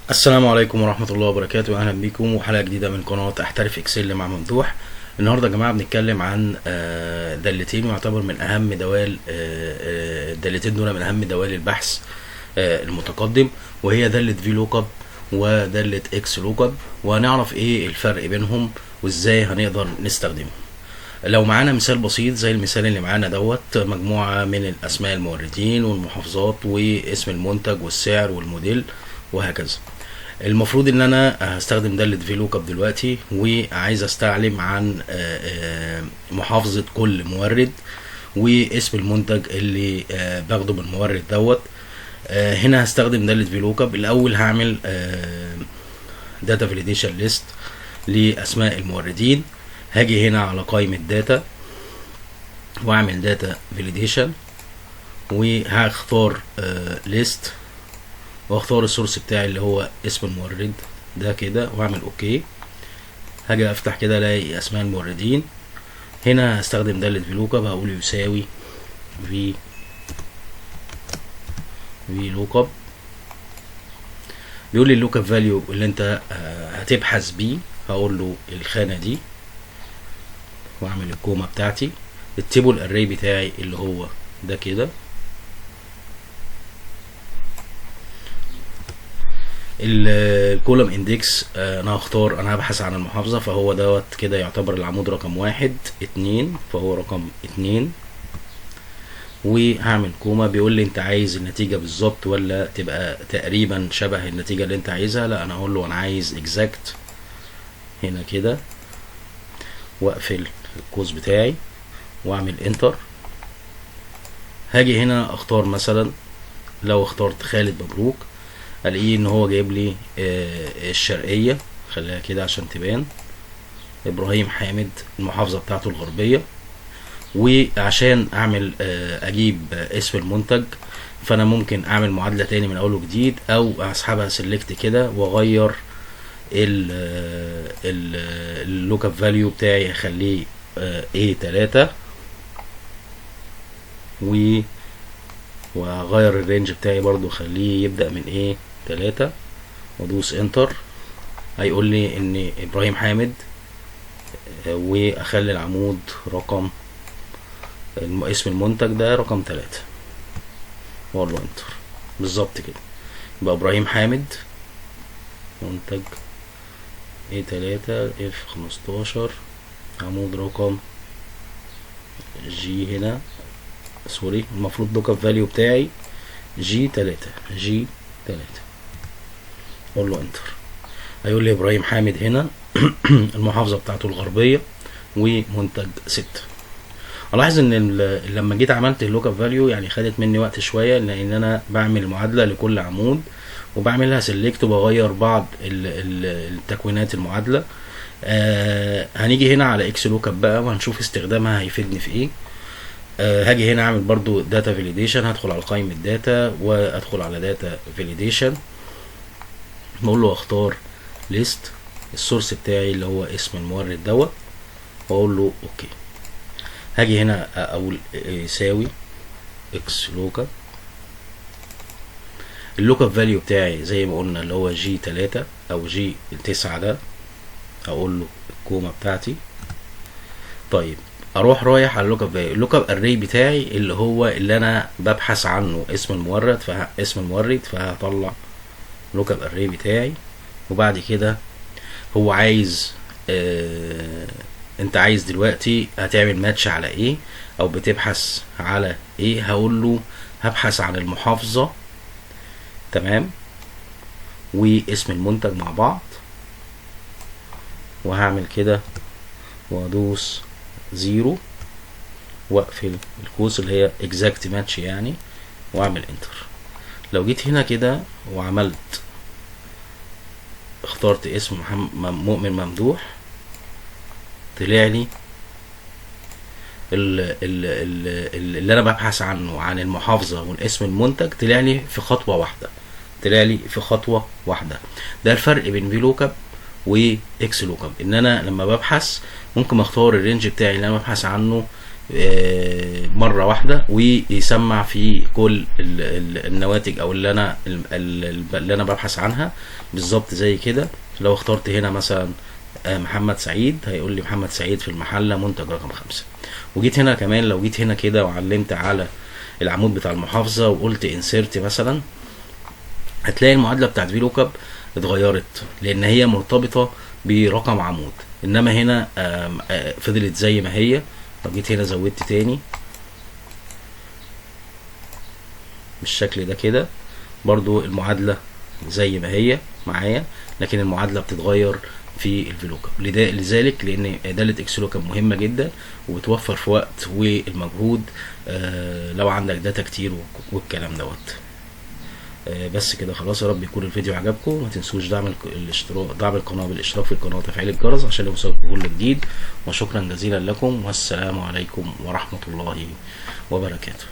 السلام عليكم ورحمة الله وبركاته. أهلا بكم وحلقة جديدة من قناة أحترف إكسل مع ممدوح. النهاردة يا جماعة بنتكلم عن دالتين يعتبر من أهم دوال الدالتين دول من أهم دوال البحث المتقدم، وهي دالة في لوك اب ودالة اكس لوك اب، وهنعرف إيه الفرق بينهم وإزاي هنقدر نستخدمهم. لو معانا مثال بسيط زي المثال اللي معانا دوت، مجموعة من الأسماء الموردين والمحافظات واسم المنتج والسعر والموديل وهكذا. المفروض ان انا هستخدم دالة في لوك اب دلوقتي، وعايز استعلم عن محافظة كل مورد واسم المنتج اللي باخده من المورد دوت. هنا هستخدم دالة في لوك اب. الاول هعمل داتا فاليديشن ليست لاسماء الموردين. هاجي هنا على قائمة داتا واعمل داتا فاليديشن، وهختار ليست واختار السورس بتاعي اللي هو اسم المورد ده كده، واعمل اوكي. هاجي افتح كده الاقي اسماء الموردين. هنا هستخدم دالة في لوك اب، هقول يساوي في لوك اب. بيقول لي اللوك اب فاليو اللي انت هتبحث بيه، هقول له الخانه دي واعمل الكومه بتاعتي. التيبل اري بتاعي اللي هو ده كده. الكولم اندكس انا هختار، انا هبحث عن المحافظة، فهو دوت كده يعتبر العمود رقم 1 2، فهو رقم 2. وهعمل كوما. بيقول لي انت عايز النتيجة بالظبط ولا تبقى تقريبا شبه النتيجة اللي انت عايزها؟ لا، انا هقول له انا عايز اكزاكت هنا كده، واقفل القوس بتاعي واعمل انتر. هاجي هنا اختار مثلا، لو اخترت خالد مبروك الاقيه ان هو جايب لي الشرقية، خليها كده عشان تبان. ابراهيم حامد المحافظة بتاعته الغربية. وعشان اعمل اجيب اسم المنتج، فانا ممكن اعمل معادلة تاني من اول وجديد، او اسحبها سيلكت كده واغير اللوك اب فاليو بتاعي، اخليه A3، واغير الرينج بتاعي برضو اخليه يبدأ من A3 وادوس انتر. هيقول لي ان ابراهيم حامد، واخلي العمود رقم اسم المنتج ده رقم 3 واقول له انتر. بالظبط كده يبقى ابراهيم حامد منتج A3 F15 عمود رقم جي هنا، سوري، المفروض لوك اب فاليو بتاعي G3 اقول له انتر. هيقول لي ابراهيم حامد هنا المحافظة بتاعته الغربية ومنتج 6. الاحظ ان لما جيت عملت اللوك اب فاليو يعني خدت مني وقت شوية، لان انا بعمل معادلة لكل عمود وبعملها سيلكت وبغير بعض التكوينات المعادلة. هنيجي هنا على اكس لوك اب بقى وهنشوف استخدامها هيفيدني في ايه. هاجي هنا اعمل برضو داتا فاليديشن، هدخل على قائمة داتا وادخل على داتا فاليديشن، بقول له اختار ليست السورس بتاعي اللي هو اسم المورد دوت، واقول له اوكي. هاجي هنا اقول يساوي اكس لوك اب. اللوك اب فاليو بتاعي زي ما قلنا اللي هو G3 او G9 ده، هقول له الكومة بتاعتي. طيب اروح رايح على اللوك اب فاليو. اللوك اب اري بتاعي اللي هو اللي انا ببحث عنه اسم المورد، فهطلع اللوك اب اري بتاعي. وبعد كده هو عايز انت عايز دلوقتي هتعمل ماتش على ايه او بتبحث على ايه؟ هقول له هبحث عن المحافظة، تمام، واسم المنتج مع بعض، وهعمل كده وادوس 0 واقفل القوس اللي هي exact match يعني، واعمل انتر. لو جيت هنا كده وعملت اخترت اسم مؤمن ممدوح، طلع لي اللي انا ببحث عنه عن المحافظة والاسم المنتج، طلع لي في خطوة واحدة. ده الفرق بين في لوك اب واكس لوك اب، ان انا لما ببحث ممكن اختار الرينج بتاعي اللي انا ببحث عنه مرة واحدة، ويسمع في كل النواتج او اللي انا ببحث عنها بالظبط زي كده. لو اخترت هنا مثلا محمد سعيد، هيقول لي محمد سعيد في المحلة منتج رقم 5. وجيت هنا كمان، لو جيت هنا كده وعلمت على العمود بتاع المحافظة وقلت انسيرت مثلا، هتلاقي المعادلة بتاعت في لوك اب اتغيرت لان هي مرتبطة برقم عمود، انما هنا فضلت زي ما هي. لو جيت هنا زودت تاني بالشكل ده كده، برضو المعادلة زي ما هي معايا، لكن المعادلة بتتغير في الفلوكاب. لذلك لان دالة اكسلوكاب مهمة جدا وبتوفر في وقت والمجهود لو عندك داتا كتير والكلام دوت. بس كده خلاص. يا رب يكون الفيديو عجبكم. ما تنسوش دعم القناة بالاشتراك في القناة وتفعيل الجرس عشان يوصلكم كل جديد. وشكرا جزيلا لكم، والسلام عليكم ورحمة الله وبركاته.